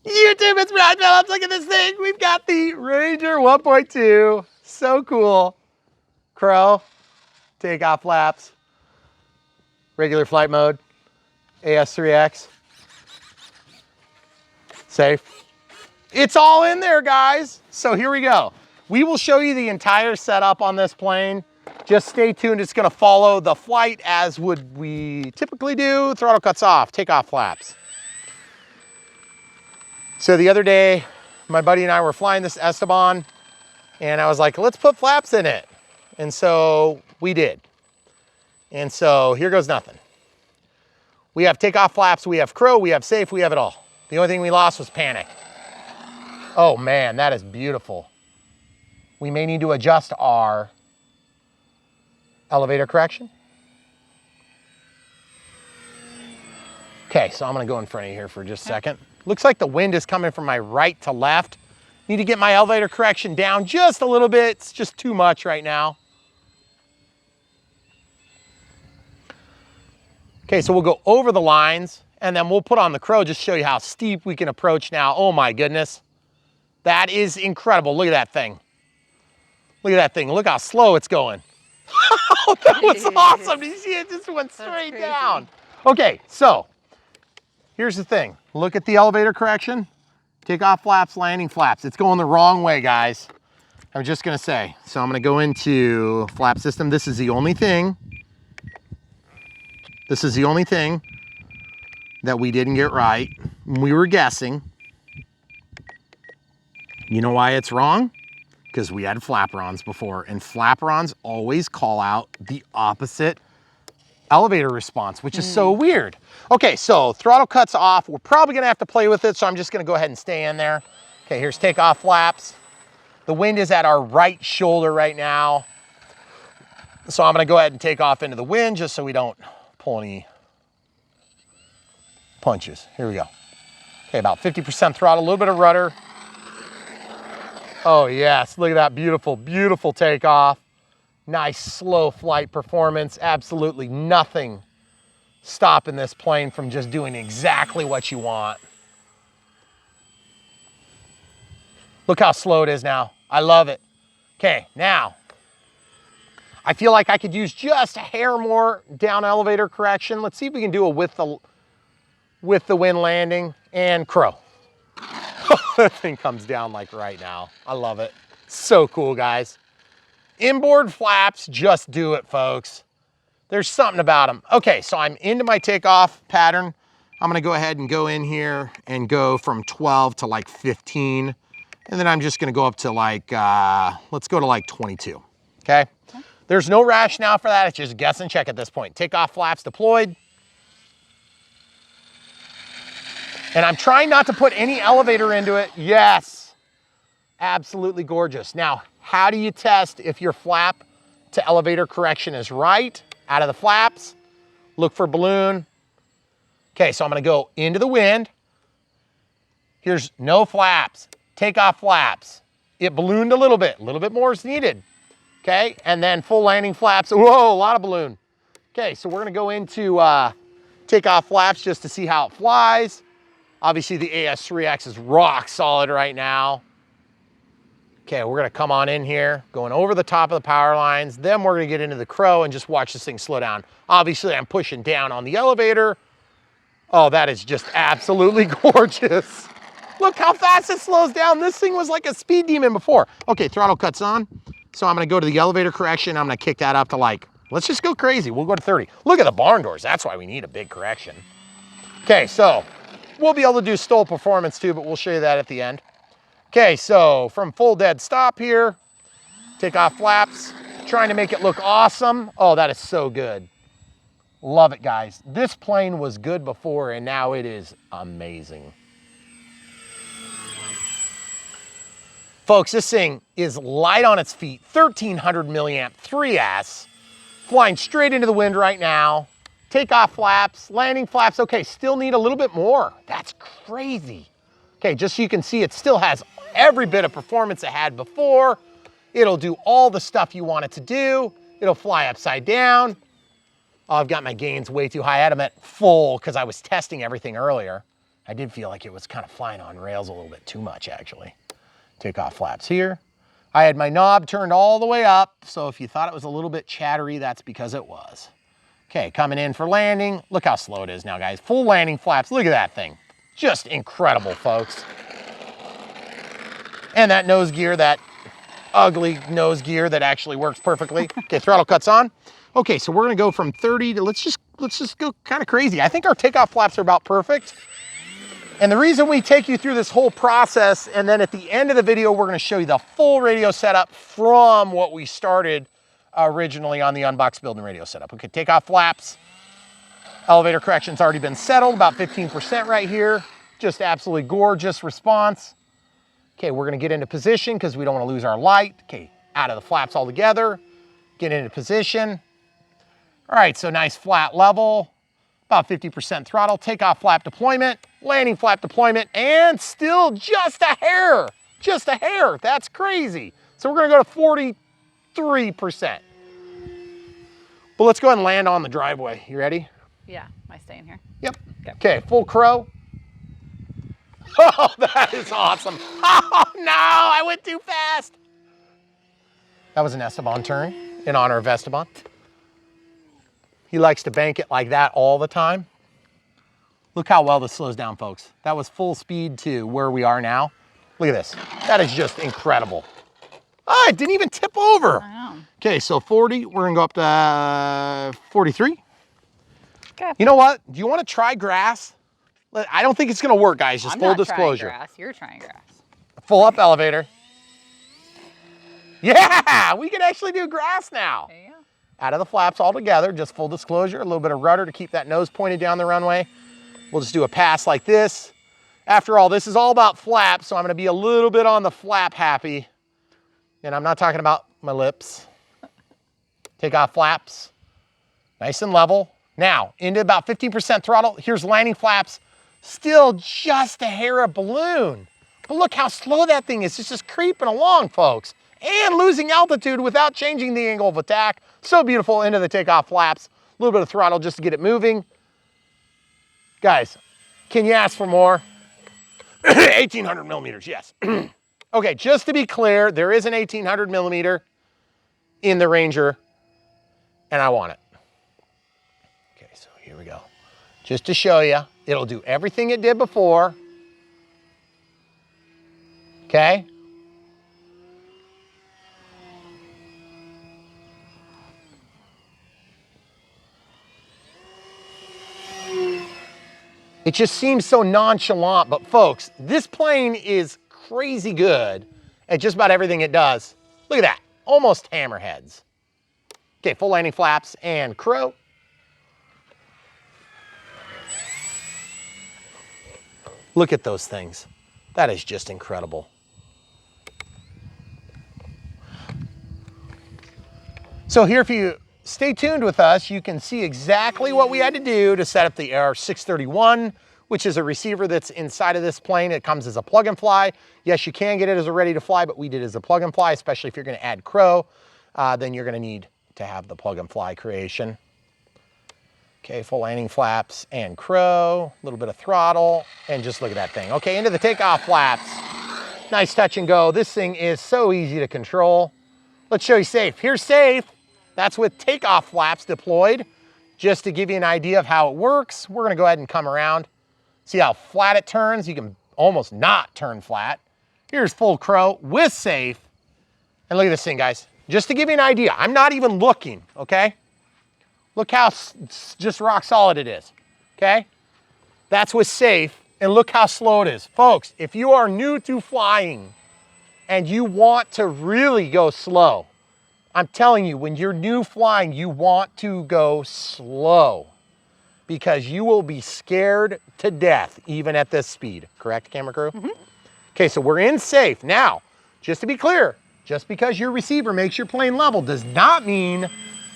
YouTube, it's Brad Phillips. Look at this thing. We've got the Ranger 1.2. So cool. Crow, takeoff flaps, regular flight mode, AS3X, safe. It's all in there, guys. So here we go. We will show you the entire setup on this plane. Just stay tuned. It's gonna follow the flight as would we typically do. Throttle cuts off, takeoff flaps. So the other day, my buddy and I were flying this Esteban, and I was like, let's put flaps in it. And so we did. And so here goes nothing. We have takeoff flaps, we have crow, we have safe, we have it all. The only thing we lost was panic. Oh man, that is beautiful. We may need to adjust our elevator correction. Okay, so I'm gonna go in front of you here for just a second. Looks like the wind is coming from my right to left. Need to get my elevator correction down just a little bit. It's just too much right now. Okay, so we'll go over the lines and then we'll put on the crow, just show you how steep we can approach now. Oh my goodness. That is incredible. Look at that thing. Look at that thing. Look how slow it's going. Oh, that was awesome. Did you see it? Just went straight down. Okay, so here's the thing. Look at the elevator correction. Takeoff flaps, landing flaps. It's going the wrong way, guys. I'm just gonna say. So I'm gonna go into flap system. This is the only thing. This is the only thing that we didn't get right. We were guessing. You know why it's wrong? Because we had flaperons before, and flaperons always call out the opposite elevator response, which is so weird. Okay, so throttle cuts off. We're probably gonna have to play with it, so I'm just gonna go ahead and stay in there. Okay, here's takeoff flaps. The wind is at our right shoulder right now. So I'm gonna go ahead and take off into the wind just so we don't pull any punches. Here we go. Okay, about 50% throttle, a little bit of rudder. Oh yes, look at that beautiful, beautiful takeoff. Nice slow flight performance. Absolutely nothing stopping this plane from just doing exactly what you want. Look how slow it is now. I love it. Okay, now, I feel like I could use just a hair more down elevator correction. Let's see if we can do it with the wind landing and crow. That thing comes down like right now. I love it. So cool, guys. Inboard flaps just do it, folks. There's something about them. Okay, so I'm into my takeoff pattern. I'm gonna go ahead and go in here and go from 12 to like 15. And then I'm just gonna go up to like, let's go to like 22, okay? There's no rationale for that. It's just guess and check at this point. Takeoff flaps deployed. And I'm trying not to put any elevator into it. Yes, absolutely gorgeous. Now, how do you test if your flap to elevator correction is right? Out of the flaps, look for balloon. Okay, so I'm gonna go into the wind. Here's no flaps, takeoff flaps. It ballooned a little bit more is needed. Okay, and then full landing flaps. Whoa, a lot of balloon. Okay, so we're gonna go into takeoff flaps just to see how it flies. Obviously the AS3X is rock solid right now. Okay, we're gonna come on in here, going over the top of the power lines. Then we're gonna get into the crow and just watch this thing slow down. Obviously I'm pushing down on the elevator. Oh, that is just absolutely gorgeous. Look how fast it slows down. This thing was like a speed demon before. Okay, throttle cuts on. So I'm gonna go to the elevator correction. I'm gonna kick that up to like, let's just go crazy. We'll go to 30. Look at the barn doors. That's why we need a big correction. Okay, so we'll be able to do stall performance too, but we'll show you that at the end. Okay, so from full dead stop here, takeoff flaps, trying to make it look awesome. Oh, that is so good. Love it, guys. This plane was good before and now it is amazing. Folks, this thing is light on its feet, 1300 milliamp 3S, flying straight into the wind right now. Takeoff flaps, landing flaps. Okay, still need a little bit more. That's crazy. Okay, just so you can see, it still has every bit of performance it had before. It'll do all the stuff you want it to do. It'll fly upside down. Oh, I've got my gains way too high. I had them at full because I was testing everything earlier. I did feel like it was kind of flying on rails a little bit too much, actually. Takeoff flaps here. I had my knob turned all the way up, so if you thought it was a little bit chattery, that's because it was. Okay, coming in for landing. Look how slow it is now, guys. Full landing flaps. Look at that thing. Just incredible, folks. And that nose gear, that ugly nose gear that actually works perfectly. Okay, throttle cuts on. Okay, so we're gonna go from 30 to, let's just go kind of crazy. I think our takeoff flaps are about perfect. And the reason we take you through this whole process, and then at the end of the video, we're gonna show you the full radio setup from what we started originally on the unboxed build and radio setup. Okay, takeoff flaps. Elevator correction's already been settled, about 15% right here. Just absolutely gorgeous response. Okay, we're gonna get into position because we don't wanna lose our light. Okay, out of the flaps altogether. Get into position. All right, so nice flat level. About 50% throttle, takeoff flap deployment, landing flap deployment, and still just a hair. Just a hair, that's crazy. So we're gonna go to 43%. But let's go ahead and land on the driveway. You ready? Yeah, am I staying here? Yep. Okay, full crow. Oh, that is awesome. Oh no, I went too fast. That was an Esteban turn in honor of Esteban. He likes to bank it like that all the time. Look how well this slows down, folks. That was full speed to where we are now. Look at this. That is just incredible. Oh, it didn't even tip over. I know. Okay, so 40, we're gonna go up to 43. Okay. You know what? Do you wanna try grass? I don't think it's gonna work, guys, just full disclosure. I'm not trying grass, you're trying grass. Full up elevator. Yeah, we can actually do grass now. There you go. Out of the flaps altogether, just full disclosure, a little bit of rudder to keep that nose pointed down the runway. We'll just do a pass like this. After all, this is all about flaps, so I'm gonna be a little bit on the flap happy. And I'm not talking about my lips. Take off flaps, nice and level. Now, into about 15% throttle, here's landing flaps. Still just a hair of balloon. But look how slow that thing is. It's just creeping along, folks. And losing altitude without changing the angle of attack. So beautiful into the takeoff flaps. A little bit of throttle just to get it moving. Guys, can you ask for more? 1800 millimeters, yes. Okay, just to be clear, there is an 1800 millimeter in the Ranger, and I want it. Okay, so here we go. Just to show you, it'll do everything it did before. Okay? It just seems so nonchalant, but folks, this plane is crazy good at just about everything it does. Look at that, almost hammerheads. Okay, full landing flaps and crow. Look at those things. That is just incredible. So here, if you stay tuned with us, you can see exactly what we had to do to set up the AR631, which is a receiver that's inside of this plane. It comes as a plug and fly. Yes, you can get it as a ready to fly, but we did it as a plug and fly, especially if you're gonna add crow, then you're gonna need to have the plug and fly creation. Okay, full landing flaps and crow, a little bit of throttle, and just look at that thing. Okay, into the takeoff flaps. Nice touch and go. This thing is so easy to control. Let's show you safe. Here's safe. That's with takeoff flaps deployed. Just to give you an idea of how it works, we're gonna go ahead and come around. See how flat it turns? You can almost not turn flat. Here's full crow with safe. And look at this thing, guys. Just to give you an idea, I'm not even looking, okay? Look how just rock solid it is, okay? That's with safe, and look how slow it is. Folks, if you are new to flying and you want to really go slow, I'm telling you, when you're new flying, you want to go slow because you will be scared to death even at this speed. Correct, camera crew? Mm-hmm. Okay, so we're in safe. Now, just to be clear, just because your receiver makes your plane level does not mean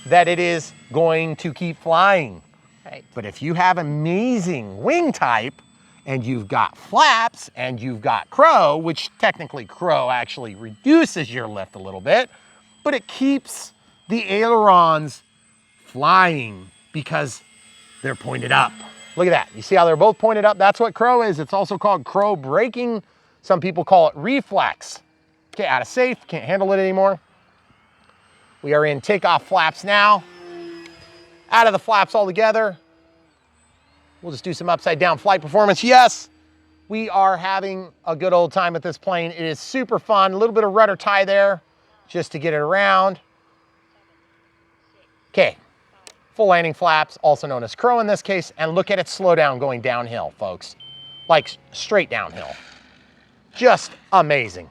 that it is going to keep flying. Right. But if you have amazing wing type and you've got flaps and you've got crow, which technically crow actually reduces your lift a little bit, but it keeps the ailerons flying because they're pointed up. Look at that. You see how they're both pointed up? That's what crow is. It's also called crow braking. Some people call it reflex. Okay, out of safe, can't handle it anymore. We are in takeoff flaps now. Out of the flaps altogether. We'll just do some upside down flight performance. Yes, we are having a good old time with this plane. It is super fun. A little bit of rudder tie there just to get it around. Okay, full landing flaps, also known as crow in this case, and look at it slow down going downhill, folks. Like straight downhill. Just amazing.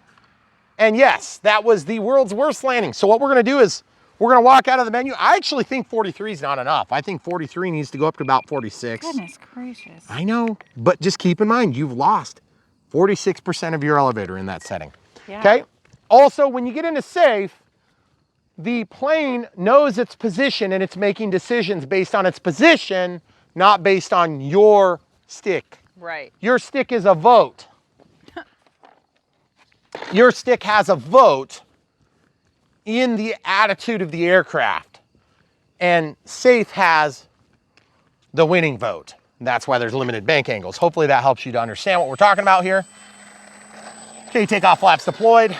And yes, that was the world's worst landing. So what we're gonna do is we're gonna walk out of the menu. I actually think 43 is not enough. I think 43 needs to go up to about 46. Goodness gracious. I know, but just keep in mind, you've lost 46% of your elevator in that setting. Yeah. Okay? Also, when you get into safe, the plane knows its position and it's making decisions based on its position, not based on your stick. Right. Your stick is a vote. Your stick has a vote in the attitude of the aircraft, and safe has the winning vote. And that's why there's limited bank angles. Hopefully that helps you to understand what we're talking about here. Okay, takeoff flaps deployed.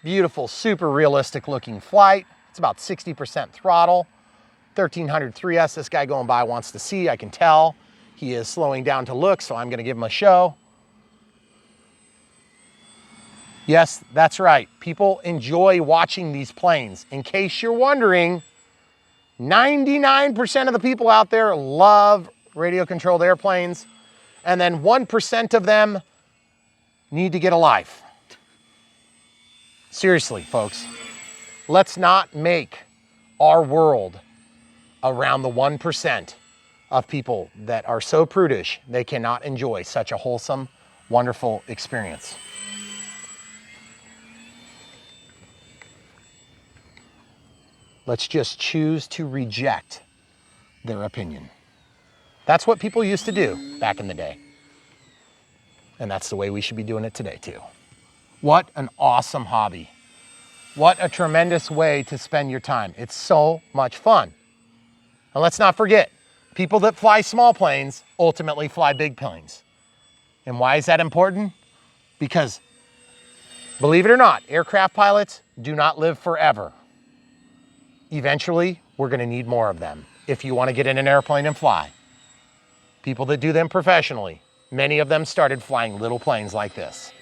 Beautiful, super realistic looking flight. It's about 60% throttle. 1300 3S, this guy going by wants to see, I can tell. He is slowing down to look, so I'm gonna give him a show. Yes, that's right. People enjoy watching these planes. In case you're wondering, 99% of the people out there love radio-controlled airplanes, and then 1% of them need to get a life. Seriously, folks, let's not make our world around the 1% of people that are so prudish they cannot enjoy such a wholesome, wonderful experience. Let's just choose to reject their opinion. That's what people used to do back in the day. And that's the way we should be doing it today too. What an awesome hobby. What a tremendous way to spend your time. It's so much fun. And let's not forget, people that fly small planes ultimately fly big planes. And why is that important? Because, believe it or not, aircraft pilots do not live forever. Eventually, we're gonna need more of them if you wanna get in an airplane and fly. People that do them professionally, many of them started flying little planes like this,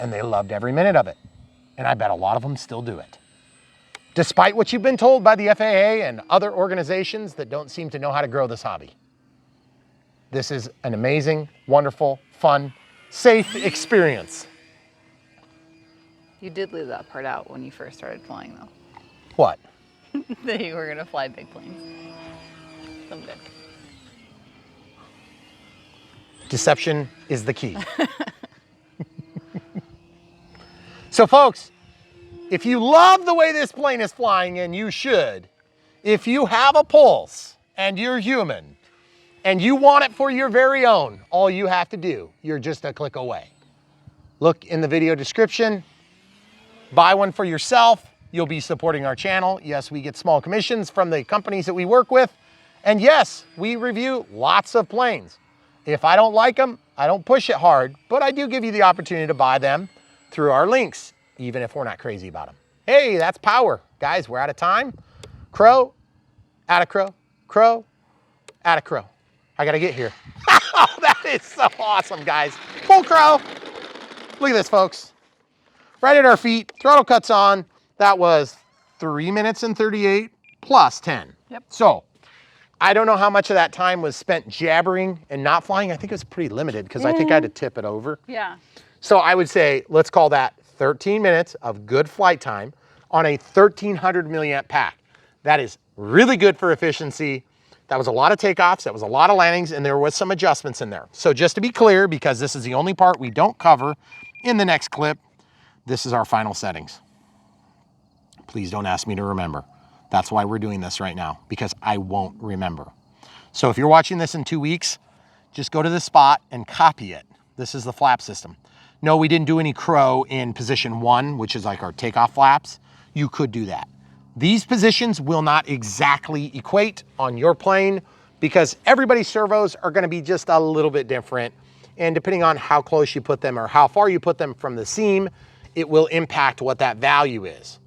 and they loved every minute of it. And I bet a lot of them still do it. Despite what you've been told by the FAA and other organizations that don't seem to know how to grow this hobby. This is an amazing, wonderful, fun, safe experience. You did leave that part out when you first started flying, though. What? That you were gonna fly big planes. I'm good. Deception is the key. So folks, if you love the way this plane is flying, and you should, if you have a pulse and you're human and you want it for your very own, all you have to do, you're just a click away. Look in the video description, buy one for yourself. You'll be supporting our channel. Yes, we get small commissions from the companies that we work with. And yes, we review lots of planes. If I don't like them, I don't push it hard, but I do give you the opportunity to buy them through our links, even if we're not crazy about them. Hey, that's power. Guys, we're out of time. Crow, out of crow, crow, out of crow. I gotta get here. Oh, that is so awesome, guys. Full crow. Look at this, folks. Right at our feet, throttle cuts on. That was 3 minutes and 38 plus 10. Yep. So I don't know how much of that time was spent jabbering and not flying. I think it was pretty limited because I think I had to tip it over. Yeah. So I would say, let's call that 13 minutes of good flight time on a 1300 milliamp pack. That is really good for efficiency. That was a lot of takeoffs, that was a lot of landings, and there was some adjustments in there. So just to be clear, because this is the only part we don't cover in the next clip, this is our final settings. Please don't ask me to remember. That's why we're doing this right now, because I won't remember. So if you're watching this in 2 weeks, just go to this spot and copy it. This is the flap system. No, we didn't do any crow in position 1, which is like our takeoff flaps. You could do that. These positions will not exactly equate on your plane. because everybody's servos are gonna be just a little bit different. And depending on how close you put them or how far you put them from the seam, it will impact what that value is.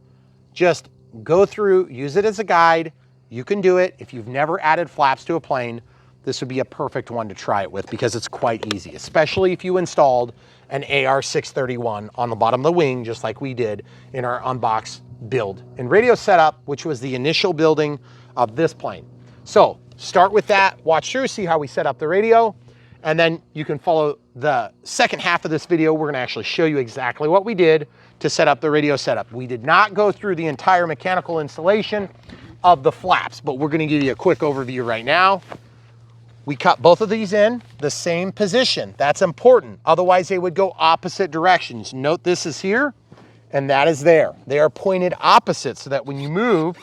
Just go through, use it as a guide. You can do it. If you've never added flaps to a plane, this would be a perfect one to try it with because it's quite easy, especially if you installed an AR631 on the bottom of the wing, just like we did in our unbox build and radio setup, which was the initial building of this plane. So start with that, watch through, see how we set up the radio, and then you can follow the second half of this video. We're gonna actually show you exactly what we did to set up the radio setup. We did not go through the entire mechanical installation of the flaps, but we're gonna give you a quick overview right now. We cut both of these in the same position. That's important. Otherwise they would go opposite directions. Note this is here and that is there. They are pointed opposite so that when you move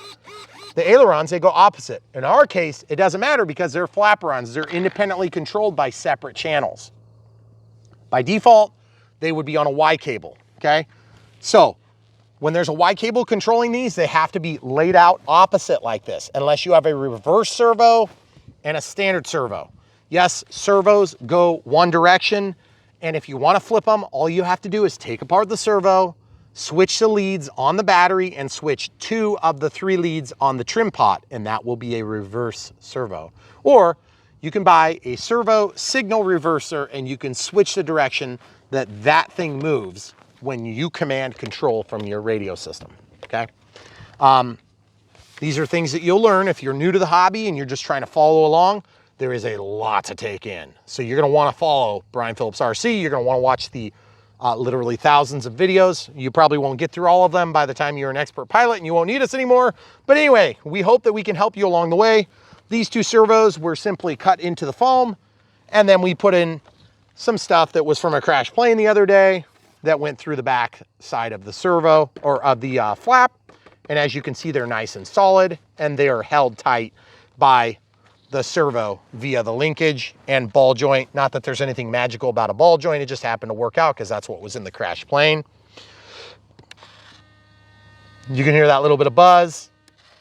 the ailerons, they go opposite. In our case, it doesn't matter because they're flaperons. They're independently controlled by separate channels. By default, they would be on a Y cable, okay? So when there's a Y cable controlling these, they have to be laid out opposite like this, unless you have a reverse servo and a standard servo. Yes, servos go one direction, and if you want to flip them, all you have to do is take apart the servo, switch the leads on the battery, and switch 2 of the 3 leads on the trim pot, and that will be a reverse servo. Or you can buy a servo signal reverser, and you can switch the direction that that thing moves when you command control from your radio system, okay? These are things that you'll learn if you're new to the hobby and you're just trying to follow along. There is a lot to take in. So you're gonna wanna follow Brian Phillips RC. You're gonna wanna watch the literally thousands of videos. You probably won't get through all of them by the time you're an expert pilot and you won't need us anymore. But anyway, we hope that we can help you along the way. These 2 servos were simply cut into the foam, and then we put in some stuff that was from a crash plane the other day that went through the back side of the servo or of the flap. And as you can see, they're nice and solid, and they are held tight by the servo via the linkage and ball joint. Not that there's anything magical about a ball joint, it just happened to work out because that's what was in the crash plane. You can hear that little bit of buzz.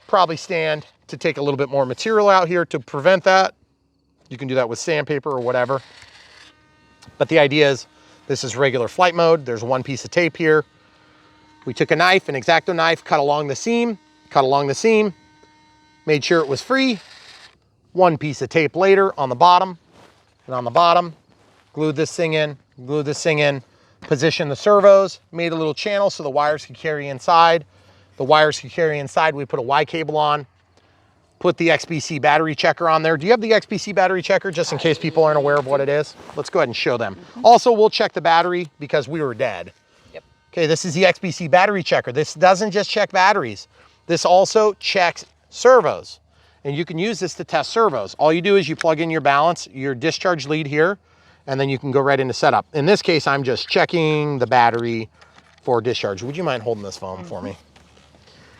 Probably stand to take a little bit more material out here to prevent that. You can do that with sandpaper or whatever. But the idea is, this is regular flight mode. There's 1 piece of tape here. We took a knife, an X-Acto knife, cut along the seam, made sure it was free. 1 piece of tape later on the bottom, and on the bottom, glued this thing in, positioned the servos, made a little channel so the wires could carry inside. The wires could carry inside, we put a Y cable on, put the Xbc Battery Checker on there. Do you have the Xbc Battery Checker, just in case people aren't aware of what it is? Let's go ahead and show them. Also, we'll check the battery because we were dead. Okay, this is the Xbc Battery Checker. This doesn't just check batteries. This also checks servos. And you can use this to test servos. All you do is you plug in your balance, your discharge lead here, and then you can go right into setup. In this case, I'm just checking the battery for discharge. Would you mind holding this foam for me?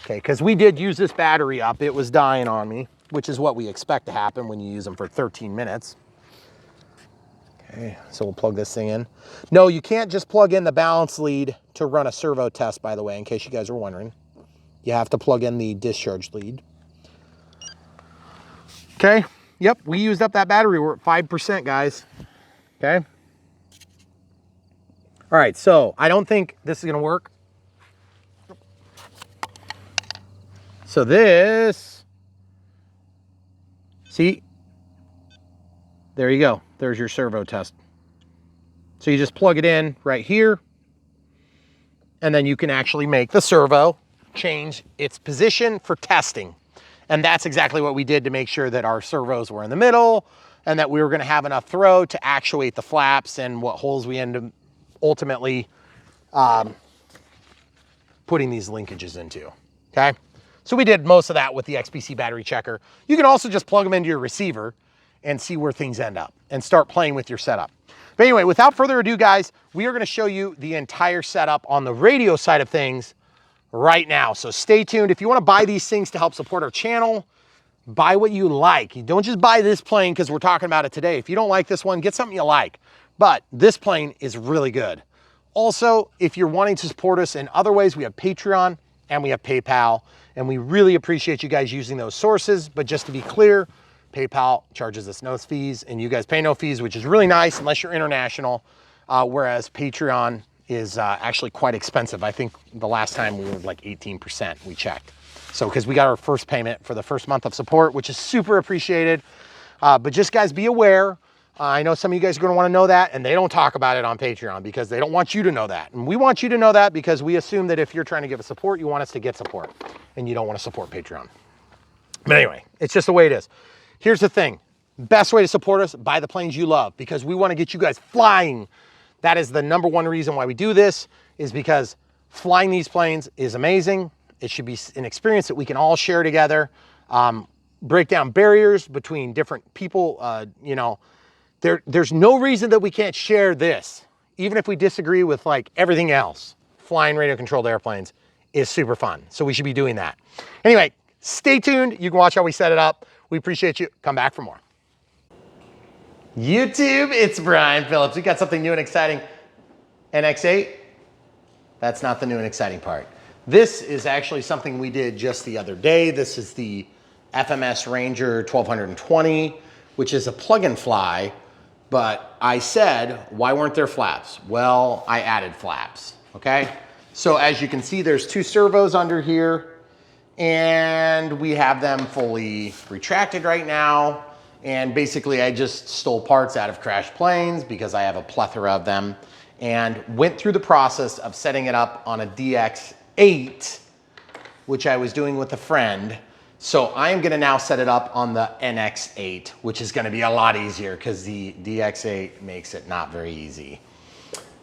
Okay, because we did use this battery up. It was dying on me, which is what we expect to happen when you use them for 13 minutes. Okay, so we'll plug this thing in. No, you can't just plug in the balance lead to run a servo test, by the way, in case you guys were wondering. You have to plug in the discharge lead. Okay, yep, we used up that battery. We're at 5%, guys. Okay. All right, so I don't think this is gonna work. So this, see, there you go. There's your servo test. So you just plug it in right here, and then you can actually make the servo change its position for testing. And that's exactly what we did to make sure that our servos were in the middle and that we were gonna have enough throw to actuate the flaps and what holes we end up ultimately putting these linkages into, okay? So we did most of that with the Xbc Battery Checker. You can also just plug them into your receiver and see where things end up and start playing with your setup. But anyway, without further ado, guys, we are gonna show you the entire setup on the radio side of things right now. So stay tuned. If you wanna buy these things to help support our channel, buy what you like. You don't just buy this plane because we're talking about it today. If you don't like this one, get something you like. But this plane is really good. Also, if you're wanting to support us in other ways, we have Patreon and we have PayPal, and we really appreciate you guys using those sources. But just to be clear, PayPal charges us no fees, and you guys pay no fees, which is really nice unless you're international, whereas Patreon is actually quite expensive. I think the last time we were like 18%, we checked. So, because we got our first payment for the first month of support, which is super appreciated. But just guys, be aware. I know some of you guys are gonna wanna know that, and they don't talk about it on Patreon because they don't want you to know that. And we want you to know that because we assume that if you're trying to give us support, you want us to get support, and you don't wanna support Patreon. But anyway, it's just the way it is. Here's the thing. Best way to support us, buy the planes you love, because we wanna get you guys flying. That is the number one reason why we do this, is because flying these planes is amazing. It should be an experience that we can all share together. Break down barriers between different people. You know, there's no reason that we can't share this, even if we disagree with like everything else. Flying radio controlled airplanes is super fun. So we should be doing that. Anyway, stay tuned. You can watch how we set it up. We appreciate you. Come back for more. YouTube, it's Brian Phillips. We got something new and exciting. NX8, that's not the new and exciting part. This is actually something we did just the other day. This is the FMS Ranger 1220, which is a plug and fly, but I said, why weren't there flaps? Well, I added flaps, okay? So as you can see, there's two servos under here, and we have them fully retracted right now. And basically I just stole parts out of crashed planes because I have a plethora of them, and went through the process of setting it up on a DX8, which I was doing with a friend. So I am gonna now set it up on the NX8, which is gonna be a lot easier because the DX8 makes it not very easy.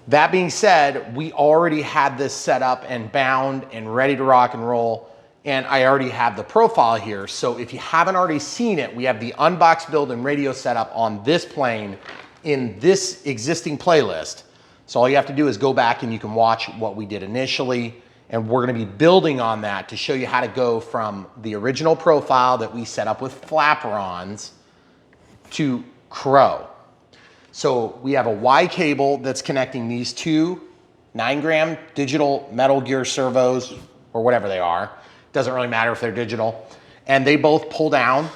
That being said, we already had this set up and bound and ready to rock and roll, and I already have the profile here. So if you haven't already seen it, we have the unbox, build, and radio setup on this plane in this existing playlist. So all you have to do is go back and you can watch what we did initially, and we're gonna be building on that to show you how to go from the original profile that we set up with flaperons to Crow. So we have a Y cable that's connecting these two 9-gram digital metal gear servos, or whatever they are. Doesn't really matter if they're digital. And they both pull down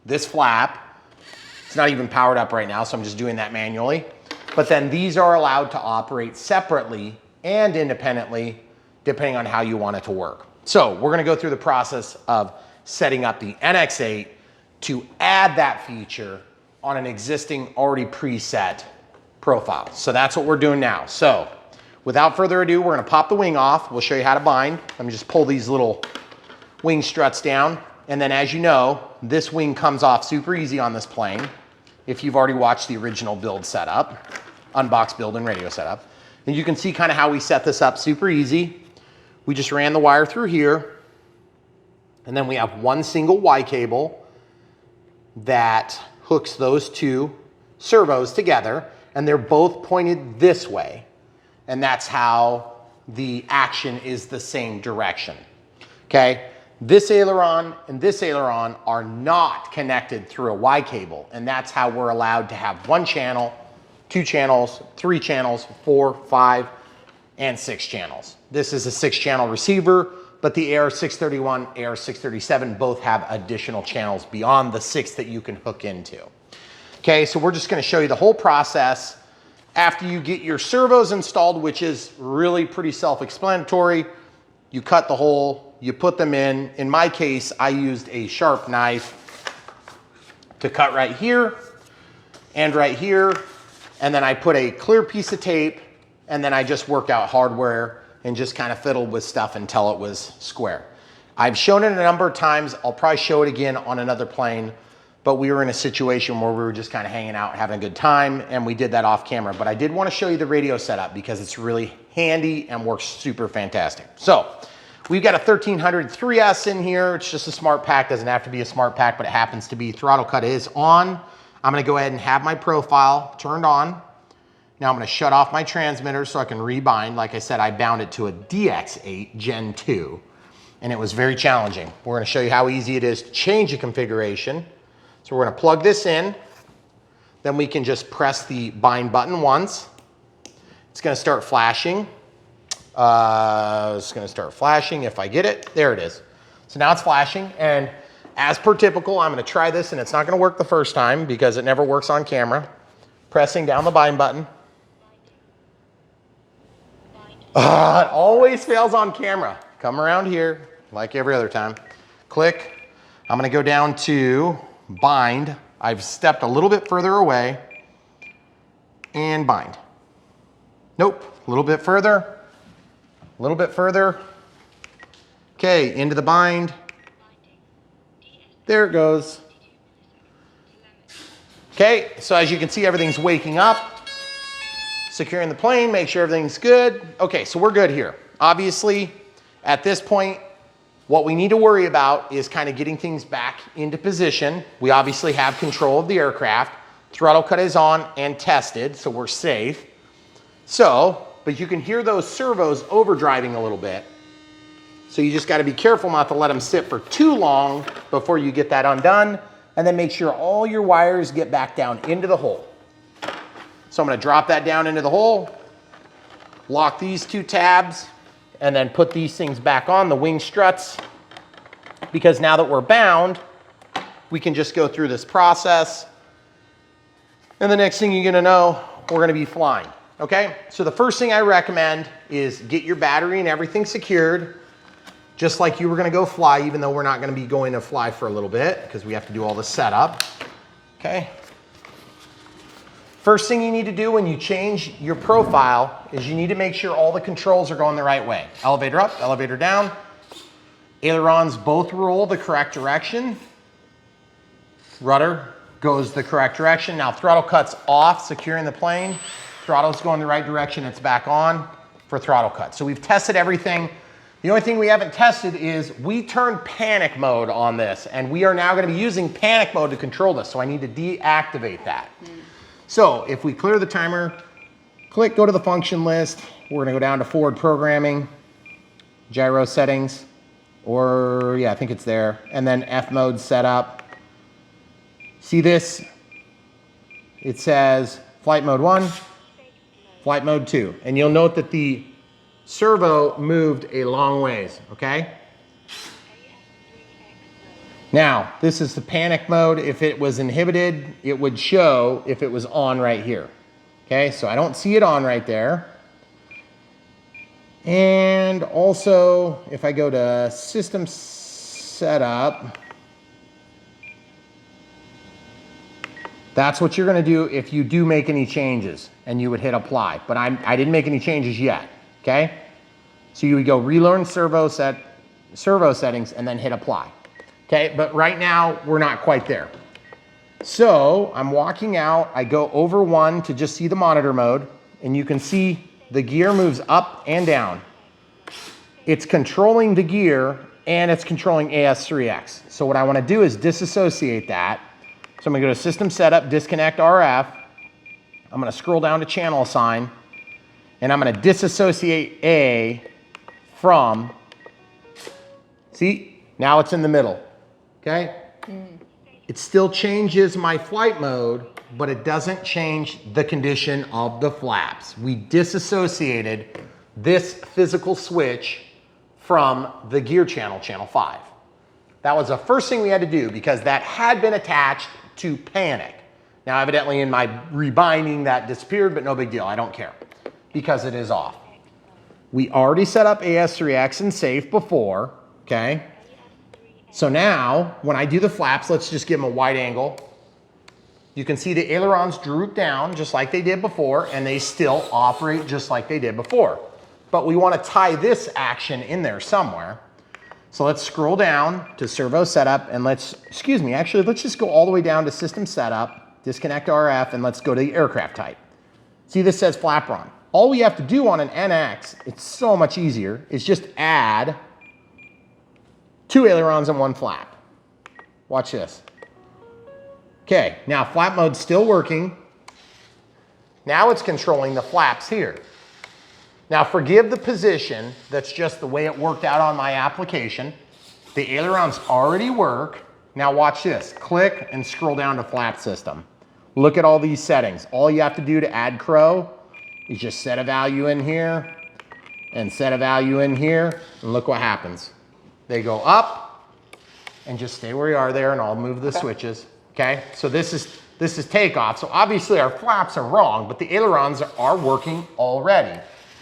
this flap. It's not even powered up right now, so I'm just doing that manually. But then these are allowed to operate separately and independently, depending on how you want it to work. So we're gonna go through the process of setting up the NX8 to add that feature on an existing, already preset profile. So that's what we're doing now. So without further ado, we're gonna pop the wing off. We'll show you how to bind. Let me just pull these little wing struts down. And then as you know, this wing comes off super easy on this plane. If you've already watched the original build setup, unbox, build, and radio setup. And you can see kind of how we set this up super easy. We just ran the wire through here. And then we have one single Y cable that hooks those two servos together, and they're both pointed this way. And that's how the action is the same direction, okay? This aileron and this aileron are not connected through a Y cable, and that's how we're allowed to have 1 channel, 2 channels, 3 channels, 4, 5, and 6 channels. This is a 6-channel receiver, but the AR631, AR637 both have additional channels beyond the 6 that you can hook into. Okay, so we're just gonna show you the whole process. After you get your servos installed, which is really pretty self-explanatory, you cut the hole, you put them in. In my case, I used a sharp knife to cut right here and right here. And then I put a clear piece of tape, and then I just worked out hardware and just kind of fiddled with stuff until it was square. I've shown it a number of times. I'll probably show it again on another plane, but we were in a situation where we were just kind of hanging out, having a good time, and we did that off camera. But I did want to show you the radio setup because it's really handy and works super fantastic. So we've got a 1300 3S in here. It's just a smart pack. Doesn't have to be a smart pack, but it happens to be. Throttle cut is on. I'm gonna go ahead and have my profile turned on. Now I'm gonna shut off my transmitter so I can rebind. Like I said, I bound it to a DX8 Gen 2, and it was very challenging. We're gonna show you how easy it is to change the configuration. So we're gonna plug this in, then we can just press the bind button once. It's gonna start flashing. It's gonna start flashing if I get it. There it is. So now it's flashing, and as per typical, I'm gonna try this and it's not gonna work the first time because it never works on camera. Pressing down the bind button. It always fails on camera. Come around here, like every other time. Click. I'm gonna go down to bind. I've stepped a little bit further away and bind. Nope, a little bit further, a little bit further. Okay, into the bind. There it goes. Okay, so as you can see, everything's waking up. Securing the plane, make sure everything's good. Okay, so we're good here. Obviously, at this point, what we need to worry about is kind of getting things back into position. We obviously have control of the aircraft. Throttle cut is on and tested, so we're safe. So, but you can hear those servos overdriving a little bit. So you just got to be careful not to let them sit for too long before you get that undone, and then make sure all your wires get back down into the hole. So I'm going to drop that down into the hole, lock these two tabs, and then put these things back on, the wing struts, because now that we're bound, we can just go through this process. And the next thing you're going to know, we're going to be flying. Okay? So the first thing I recommend is get your battery and everything secured, just like you were going to go fly, even though we're not going to be going to fly for a little bit because we have to do all the setup. Okay? First thing you need to do when you change your profile is you need to make sure all the controls are going the right way. Elevator up, elevator down. Ailerons both roll the correct direction. Rudder goes the correct direction. Now throttle cut's off, securing the plane. Throttle's going the right direction, it's back on for throttle cut. So we've tested everything. The only thing we haven't tested is we turned panic mode on this, and we are now going to be using panic mode to control this, so I need to deactivate that. So if we clear the timer, click, go to the function list, we're going to go down to forward programming, gyro settings, or yeah, I think it's there, and then F mode setup. See this? It says flight mode 1, flight mode 2, and you'll note that the servo moved a long ways, okay? Now, this is the panic mode. If it was inhibited, it would show if it was on right here. Okay, so I don't see it on right there. And also, if I go to system setup, that's what you're gonna do if you do make any changes, and you would hit apply. But I didn't make any changes yet. Okay, so you would go relearn servo settings and then hit apply. Okay, but right now we're not quite there. So I'm walking out, I go over 1 to just see the monitor mode, and you can see the gear moves up and down. It's controlling the gear and it's controlling AS3X. So what I want to do is disassociate that. So I'm going to go to system setup, disconnect RF. I'm going to scroll down to channel assign. And I'm going to disassociate A from, see, now it's in the middle, okay? It still changes my flight mode, but it doesn't change the condition of the flaps. We disassociated this physical switch from the gear channel, channel 5. That was the first thing we had to do because that had been attached to panic. Now, evidently in my rebinding that disappeared, but no big deal, I don't care. Because it is off. We already set up AS3X and safe before, okay? So now, when I do the flaps, let's just give them a wide angle. You can see the ailerons droop down just like they did before, and they still operate just like they did before. But we want to tie this action in there somewhere. So let's scroll down to servo setup, and let's just go all the way down to system setup, disconnect RF, and let's go to the aircraft type. See, this says flap run. All we have to do on an NX, it's so much easier, is just add 2 ailerons and 1 flap. Watch this. Okay, now flap mode's still working. Now it's controlling the flaps here. Now forgive the position, that's just the way it worked out on my application. The ailerons already work. Now watch this, click and scroll down to flap system. Look at all these settings. All you have to do to add crow is just set a value in here and set a value in here, and look what happens. They go up and just stay where you are there, and I'll move the switches, okay? So this is takeoff. So obviously our flaps are wrong, but the ailerons are working already.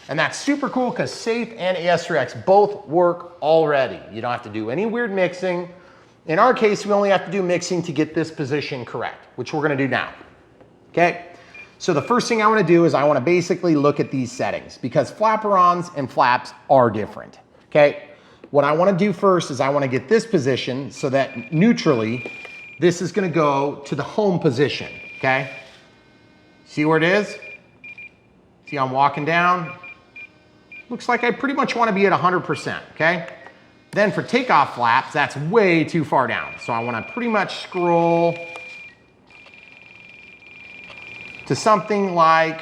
And that's super cool because Safe and AS3X both work already. You don't have to do any weird mixing. In our case, we only have to do mixing to get this position correct, which we're gonna do now, okay? So the first thing I wanna do is I wanna basically look at these settings because flaperons and flaps are different, okay? What I wanna do first is I wanna get this position so that neutrally, this is gonna go to the home position, okay? See where it is? See I'm walking down? Looks like I pretty much wanna be at 100%, okay? Then for takeoff flaps, that's way too far down. So I wanna pretty much scroll to something like,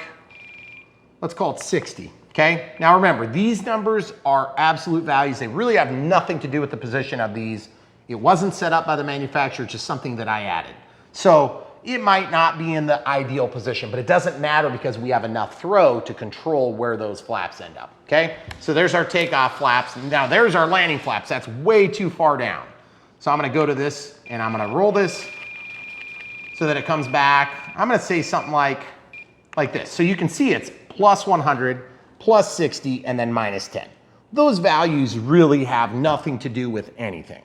let's call it 60, okay? Now remember, these numbers are absolute values. They really have nothing to do with the position of these. It wasn't set up by the manufacturer, it's just something that I added. So it might not be in the ideal position, but it doesn't matter because we have enough throw to control where those flaps end up, okay? So there's our takeoff flaps. Now there's our landing flaps. That's way too far down. So I'm gonna go to this and I'm gonna roll this so that it comes back. I'm gonna say something like this. So you can see it's plus 100, plus 60, and then minus 10. Those values really have nothing to do with anything.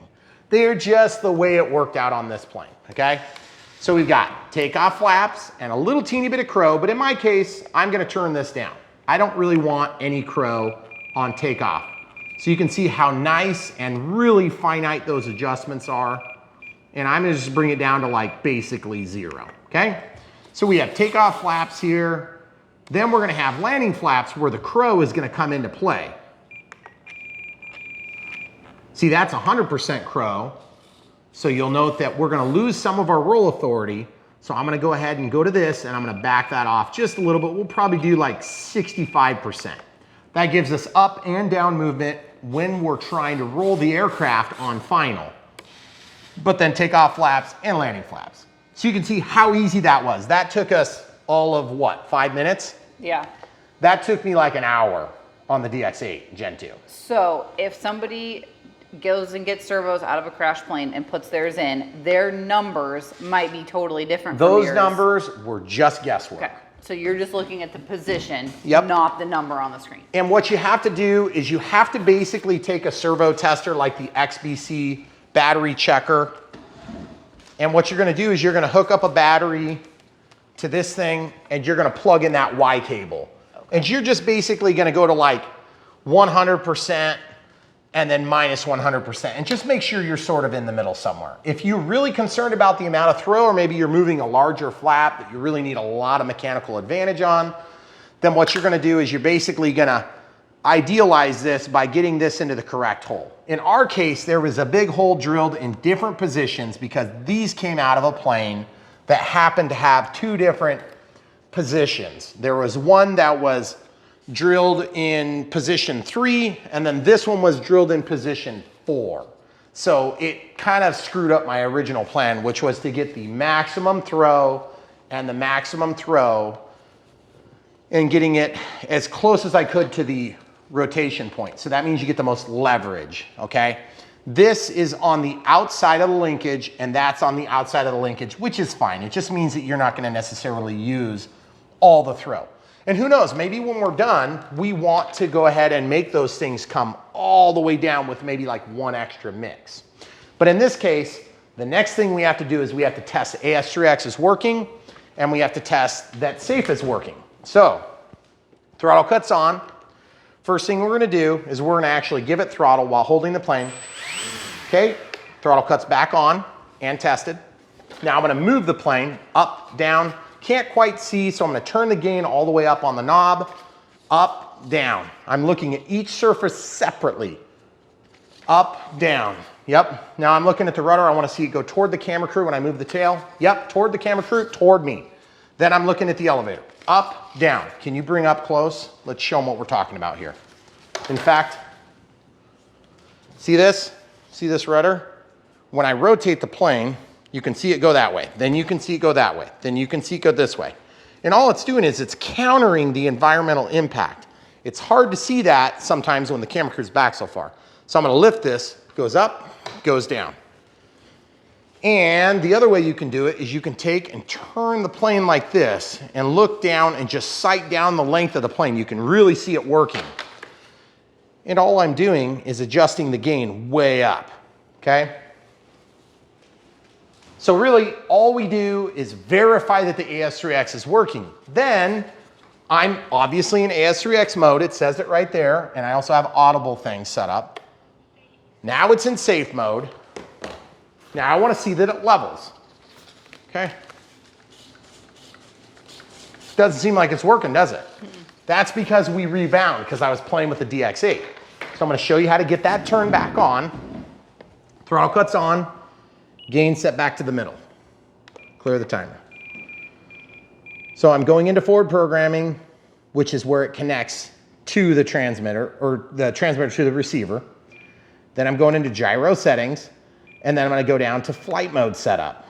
They're just the way it worked out on this plane, okay? So we've got takeoff flaps and a little teeny bit of crow, but in my case, I'm gonna turn this down. I don't really want any crow on takeoff. So you can see how nice and really finite those adjustments are. And I'm gonna just bring it down to like basically 0, okay? So we have takeoff flaps here. Then we're gonna have landing flaps where the crow is gonna come into play. See, that's 100% crow. So you'll note that we're gonna lose some of our roll authority. So I'm gonna go ahead and go to this and I'm gonna back that off just a little bit. We'll probably do like 65%. That gives us up and down movement when we're trying to roll the aircraft on final. But then takeoff flaps and landing flaps. So you can see how easy that was. That took us all of what, 5 minutes? Yeah. That took me like an hour on the DX8 Gen 2. So if somebody goes and gets servos out of a crash plane and puts theirs in, their numbers might be totally different from yours. Those numbers were just guesswork. Okay. So you're just looking at the position, Yep. not the number on the screen. And what you have to do is you have to basically take a servo tester like the Xbc Battery Checker. And what you're gonna do is you're gonna hook up a battery to this thing and you're gonna plug in that Y cable. Okay. And you're just basically gonna go to like 100% and then minus 100%. And just make sure you're sort of in the middle somewhere. If you're really concerned about the amount of throw, or maybe you're moving a larger flap that you really need a lot of mechanical advantage on, then what you're gonna do is you're basically gonna idealize this by getting this into the correct hole. In our case, there was a big hole drilled in different positions because these came out of a plane that happened to have 2 different positions. There was one that was drilled in position 3, and then this one was drilled in position 4. So it kind of screwed up my original plan, which was to get the maximum throw and the maximum throw and getting it as close as I could to the rotation point. So that means you get the most leverage, okay? This is on the outside of the linkage and that's on the outside of the linkage, which is fine. It just means that you're not gonna necessarily use all the throw. And who knows, maybe when we're done, we want to go ahead and make those things come all the way down with maybe like 1 extra mix. But in this case, the next thing we have to do is we have to test AS3X is working and we have to test that Safe is working. So, throttle cuts on. First thing we're gonna do is we're gonna actually give it throttle while holding the plane. Okay, throttle cuts back on and tested. Now I'm gonna move the plane up, down. Can't quite see, so I'm gonna turn the gain all the way up on the knob. Up, down. I'm looking at each surface separately. Up, down. Yep. Now I'm looking at the rudder. I wanna see it go toward the camera crew when I move the tail. Yep, toward the camera crew, toward me. Then I'm looking at the elevator. Up, down. Can you bring up close? Let's show them what we're talking about here. In fact, see this? See this rudder? When I rotate the plane, you can see it go that way. Then you can see it go that way. Then you can see it go this way. And all it's doing is it's countering the environmental impact. It's hard to see that sometimes when the camera crew's back so far. So I'm gonna lift this, goes up, goes down. And the other way you can do it is you can take and turn the plane like this and look down and just sight down the length of the plane. You can really see it working. And all I'm doing is adjusting the gain way up, okay? So really, all we do is verify that the AS3X is working. Then, I'm obviously in AS3X mode, it says it right there, and I also have audible things set up. Now it's in safe mode. Now I want to see that it levels, okay? Doesn't seem like it's working, does it? That's because we rebound, because I was playing with the DX8. So I'm going to show you how to get that turned back on. Throttle cuts on, gain set back to the middle. Clear the timer. So I'm going into forward programming, which is where it connects to the transmitter, or the transmitter to the receiver. Then I'm going into gyro settings, and then I'm going to go down to flight mode setup.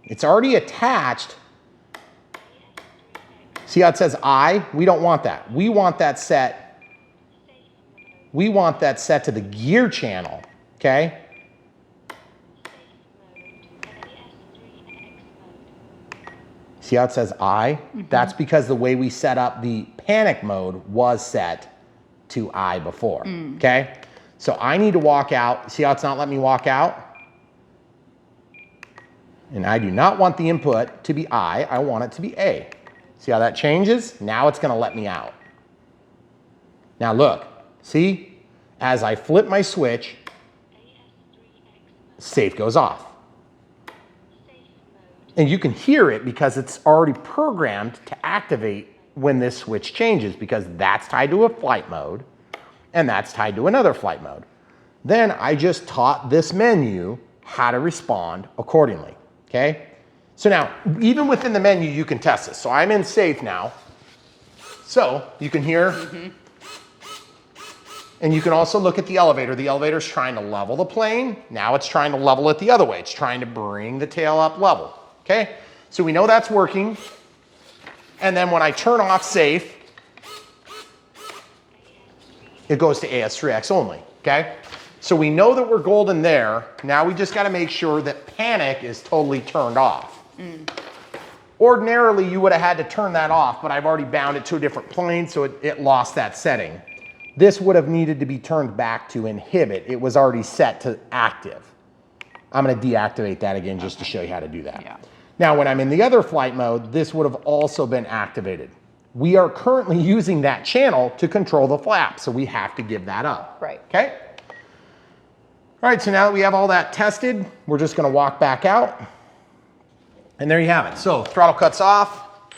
It's already attached. See how it says I? We don't want that. We want that set. We want that set to the gear channel, okay? See how it says I? Mm-hmm. That's because the way we set up the panic mode was set to I before, okay? So I need to walk out. See how it's not letting me walk out? And I do not want the input to be I want it to be A. See how that changes? Now it's gonna let me out. Now look, see? As I flip my switch, safe goes off. And you can hear it because it's already programmed to activate when this switch changes, because that's tied to a flight mode and that's tied to another flight mode. Then I just taught this menu how to respond accordingly, okay? So now, even within the menu, you can test this. So I'm in safe now. So you can hear, and you can also look at the elevator. The elevator's trying to level the plane. Now it's trying to level it the other way. It's trying to bring the tail up level. Okay, so we know that's working. And then when I turn off safe, it goes to AS3X only, okay? So we know that we're golden there. Now we just gotta make sure that panic is totally turned off. Ordinarily, you would have had to turn that off, but I've already bound it to a different plane, so it lost that setting. This would have needed to be turned back to inhibit. It was already set to active. I'm gonna deactivate that again just to show you how to do that. Yeah. Now, when I'm in the other flight mode, this would have also been activated. We are currently using that channel to control the flap, so we have to give that up. Right. Okay? All right, so now that we have all that tested, we're just gonna walk back out. And there you have it. So throttle cuts off.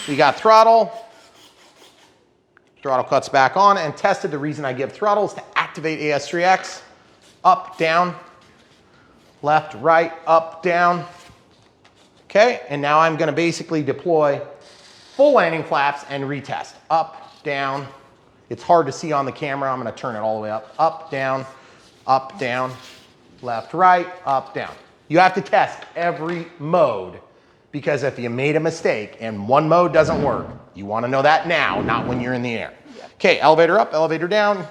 We got throttle. Throttle cuts back on and tested. The reason I give throttle is to activate AS3X. Up, down, left, right, up, down. Okay, and now I'm gonna basically deploy full landing flaps and retest. Up, down. It's hard to see on the camera. I'm gonna turn it all the way up, down, left, right, up, down. You have to test every mode, because if you made a mistake and one mode doesn't work, you wanna know that now, not when you're in the air. Okay, elevator up, elevator down,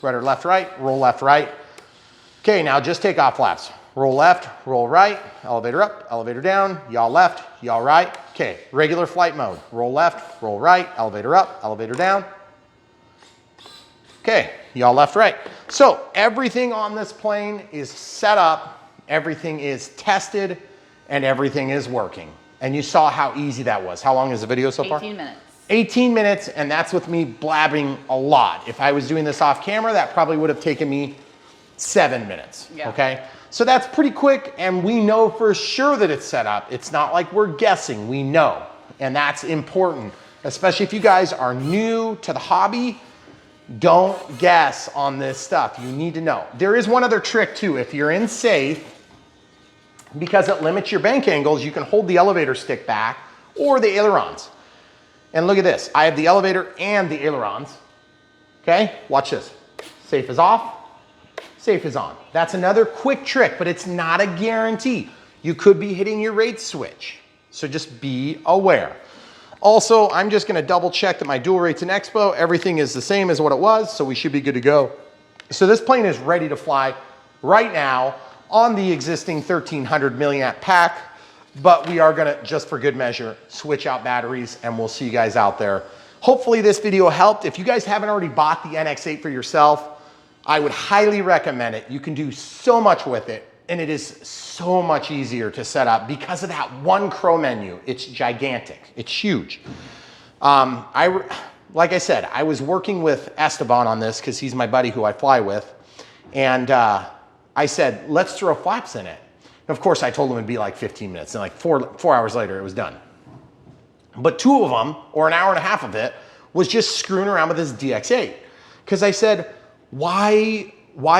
rudder left, right, roll left, right. Okay, now just takeoff flaps. Roll left, roll right, elevator up, elevator down, yaw left, yaw right. Okay, regular flight mode. Roll left, roll right, elevator up, elevator down. Okay, yaw left, right. So everything on this plane is set up, everything is tested, and everything is working. And you saw how easy that was. How long is the video so far? 18 minutes. 18 minutes, and that's with me blabbing a lot. If I was doing this off camera, that probably would have taken me 7 minutes, okay? So that's pretty quick, and we know for sure that it's set up. It's not like we're guessing, we know. And that's important, especially if you guys are new to the hobby. Don't guess on this stuff, you need to know. There is one other trick too. If you're in safe, because it limits your bank angles, you can hold the elevator stick back or the ailerons. And look at this, I have the elevator and the ailerons. Okay, watch this. Safe is off, safe is on. That's another quick trick, but it's not a guarantee. You could be hitting your rate switch, so just be aware. Also, I'm just gonna double check that my dual rates in Expo, everything is the same as what it was, so we should be good to go. So this plane is ready to fly right now. on the existing 1300 milliamp pack, but we are gonna, just for good measure, switch out batteries, and we'll see you guys out there. Hopefully this video helped. If you guys haven't already bought the NX8 for yourself, I would highly recommend it. You can do so much with it, and it is so much easier to set up because of that one Crow menu. It's gigantic, it's huge. Like I said, I was working with Esteban on this because he's my buddy who I fly with, and I said, let's throw flaps in it. And of course, I told him it'd be like 15 minutes, and like four hours later, it was done. But 2 of them, or an hour and a half of it, was just screwing around with this DX8. Because I said, why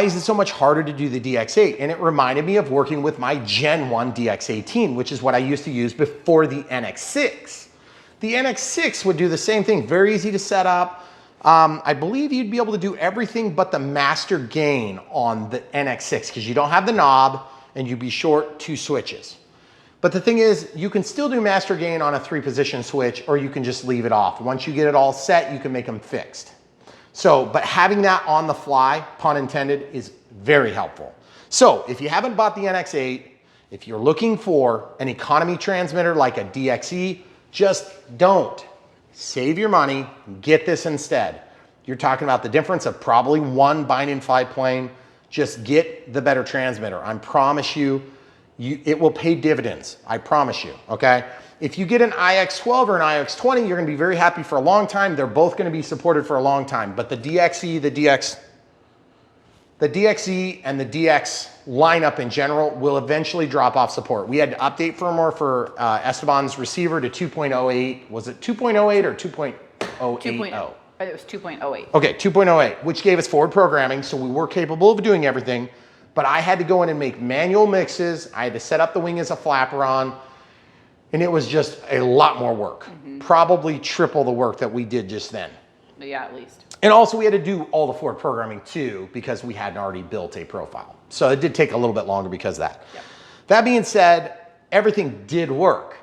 is it so much harder to do the DX8? And it reminded me of working with my Gen 1 DX18, which is what I used to use before the NX6. The NX6 would do the same thing, very easy to set up. I believe you'd be able to do everything but the master gain on the NX6 because you don't have the knob and you'd be short 2 switches. But the thing is, you can still do master gain on a 3-position switch, or you can just leave it off. Once you get it all set, you can make them fixed. So, but having that on the fly, pun intended, is very helpful. So if you haven't bought the NX8, if you're looking for an economy transmitter like a DXE, just don't. Save your money, get this instead. You're talking about the difference of probably 1 bind and fly plane. Just get the better transmitter. I promise you, it will pay dividends. I promise you, okay? If you get an IX12 or an IX20, you're gonna be very happy for a long time. They're both gonna be supported for a long time. But the DXE, the DXE and the DX lineup in general will eventually drop off support. We had to update firmware for Esteban's receiver to 2.08. Was it 2.08 or 2.080? 2.0. It was 2.08. Okay, 2.08, which gave us forward programming, so we were capable of doing everything, but I had to go in and make manual mixes. I had to set up the wing as a flaperon, and it was just a lot more work. Probably triple the work that we did just then. Yeah, at least. And also we had to do all the forward programming too because we hadn't already built a profile. So it did take a little bit longer because of that. Yep. That being said, everything did work.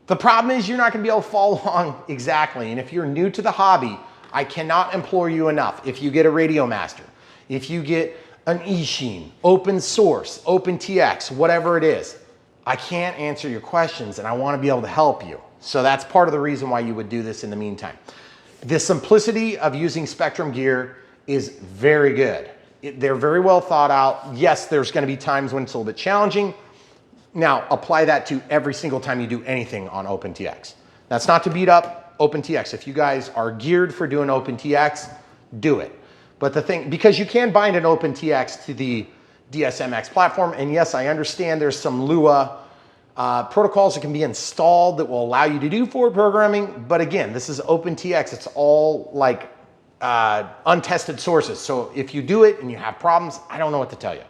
The problem is you're not gonna be able to follow along exactly. And if you're new to the hobby, I cannot implore you enough. If you get a Radio Master, if you get an eSheen, open source, OpenTX, whatever it is, I can't answer your questions and I wanna be able to help you. So that's part of the reason why you would do this in the meantime. The simplicity of using Spectrum gear is very good. They're very well thought out. Yes, there's gonna be times when it's a little bit challenging. Now, apply that to every single time you do anything on OpenTX. That's not to beat up OpenTX. If you guys are geared for doing OpenTX, do it. But the thing, because you can bind an OpenTX to the DSMX platform, and yes, I understand there's some Lua protocols that can be installed that will allow you to do forward programming. But again, this is OpenTX. It's all like untested sources. So if you do it and you have problems, I don't know what to tell you.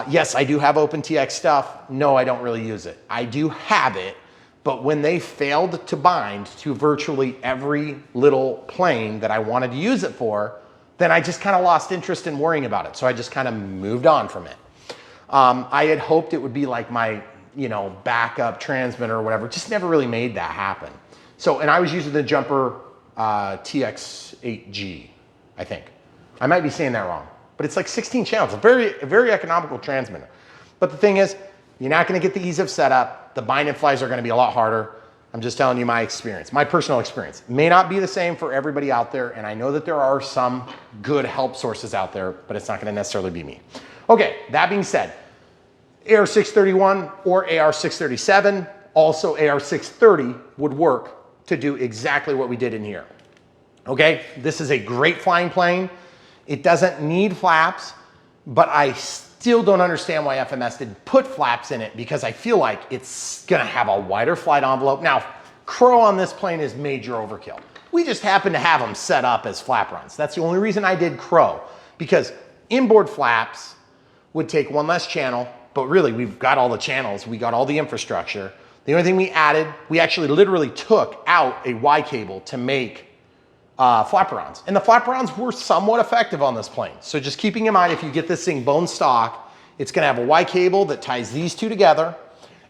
Yes, I do have OpenTX stuff. No, I don't really use it. I do have it, but when they failed to bind to virtually every little plane that I wanted to use it for, then I just kind of lost interest in worrying about it. So I just kind of moved on from it. I had hoped it would be like my, backup transmitter or whatever. Just never really made that happen. So, and I was using the Jumper TX8G, I think. I might be saying that wrong, but it's like 16 channels, a very economical transmitter. But the thing is, you're not gonna get the ease of setup. The bind and flies are gonna be a lot harder. I'm just telling you my experience, my personal experience. It may not be the same for everybody out there, and I know that there are some good help sources out there, but it's not gonna necessarily be me. Okay, that being said, AR631 or AR637, also AR630 would work to do exactly what we did in here. Okay, this is a great flying plane. It doesn't need flaps, but I still don't understand why FMS didn't put flaps in it because I feel like it's gonna have a wider flight envelope. Now, Crow on this plane is major overkill. We just happen to have them set up as flap runs. That's the only reason I did Crow, because inboard flaps would take one less channel, but really we've got all the channels, we got all the infrastructure. The only thing we added, we actually literally took out a Y cable to make flaperons. And the flaperons were somewhat effective on this plane. So just keeping in mind, if you get this thing bone stock, it's gonna have a Y cable that ties these two together,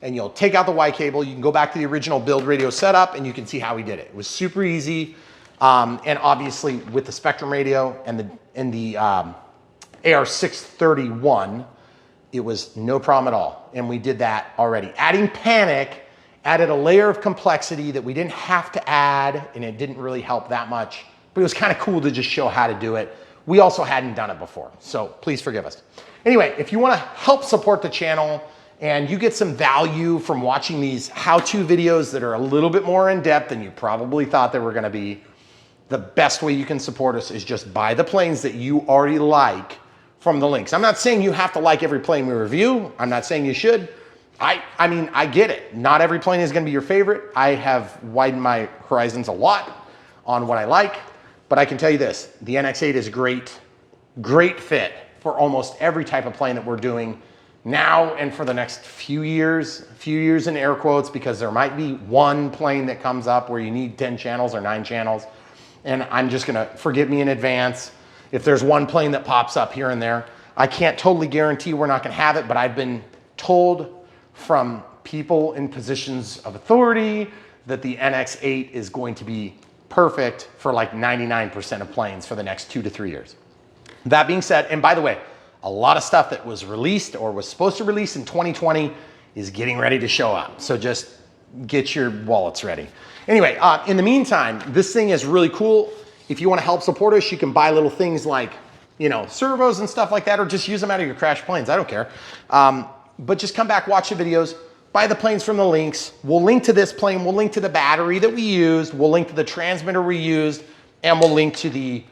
and you'll take out the Y cable. You can go back to the original build radio setup and you can see how we did it. It was super easy. And obviously with the Spectrum radio and the AR631, it was no problem at all. And we did that already. Adding panic added a layer of complexity that we didn't have to add, and it didn't really help that much, but it was kind of cool to just show how to do it. We also hadn't done it before, so please forgive us. Anyway, if you want to help support the channel and you get some value from watching these how-to videos that are a little bit more in-depth than you probably thought they were going to be, the best way you can support us is just buy the planes that you already like from the links. I'm not saying you have to like every plane we review. I'm not saying you should. I mean, I get it. Not every plane is going to be your favorite. I have widened my horizons a lot on what I like, but I can tell you this, the NX8 is great fit for almost every type of plane that we're doing now and for the next few years in air quotes, because there might be one plane that comes up where you need 10 channels or 9 channels. And I'm just gonna, forgive me in advance if there's one plane that pops up here and there. I can't totally guarantee we're not gonna have it, but I've been told from people in positions of authority that the NX8 is going to be perfect for like 99% of planes for the next 2 to 3 years. That being said, and by the way, a lot of stuff that was released or was supposed to release in 2020 is getting ready to show up. So just get your wallets ready. Anyway, in the meantime, this thing is really cool. If you want to help support us, you can buy little things like, you know, servos and stuff like that, or just use them out of your crashed planes. I don't care. But just come back, watch the videos, buy the planes from the links. We'll link to this plane. We'll link to the battery that we used. We'll link to the transmitter we used, and we'll link to the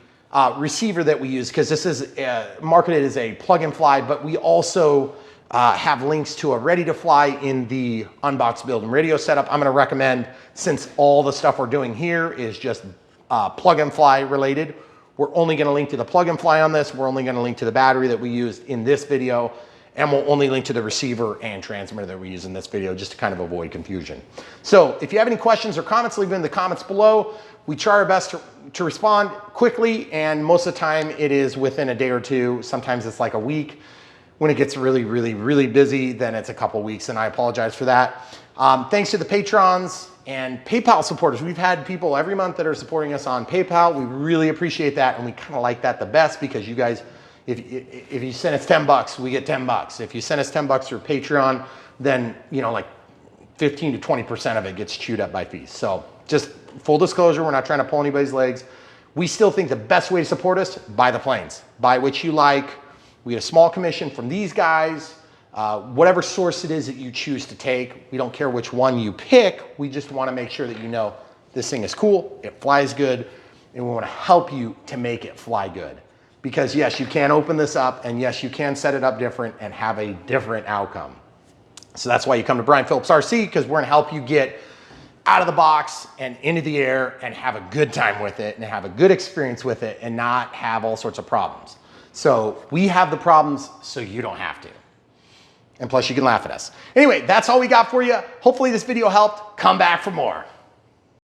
receiver that we use, because this is marketed as a plug and fly, but we also have links to a ready to fly in the unboxed build and radio setup. I'm going to recommend, since all the stuff we're doing here is just plug and fly related, we're only going to link to the plug and fly on this. We're only going to link to the battery that we used in this video, and we'll only link to the receiver and transmitter that we use in this video, just to kind of avoid confusion. So if you have any questions or comments, leave them in the comments below. We try our best to respond quickly, and most of the time it is within a day or two. Sometimes it's like a week. When it gets really busy, then it's a couple weeks, and I apologize for that. Thanks to the patrons and PayPal supporters. We've had people every month that are supporting us on PayPal. We really appreciate that, and we kind of like that the best, because you guys, if you send us 10 bucks, we get 10 bucks. If you send us 10 bucks through Patreon, then, you know, like 15 to 20% of it gets chewed up by fees. So just full disclosure, we're not trying to pull anybody's legs. We still think the best way to support us, buy the planes. Buy what you like. We get a small commission from these guys. Whatever source it is that you choose to take, we don't care which one you pick. We just want to make sure that you know this thing is cool, it flies good, and we want to help you to make it fly good. Because yes, you can open this up, and yes, you can set it up different and have a different outcome. So that's why you come to Brian Phillips RC, because we're going to help you get out of the box and into the air and have a good time with it and have a good experience with it and not have all sorts of problems. So we have the problems so you don't have to. And plus you can laugh at us. Anyway, that's all we got for you. Hopefully this video helped. Come back for more.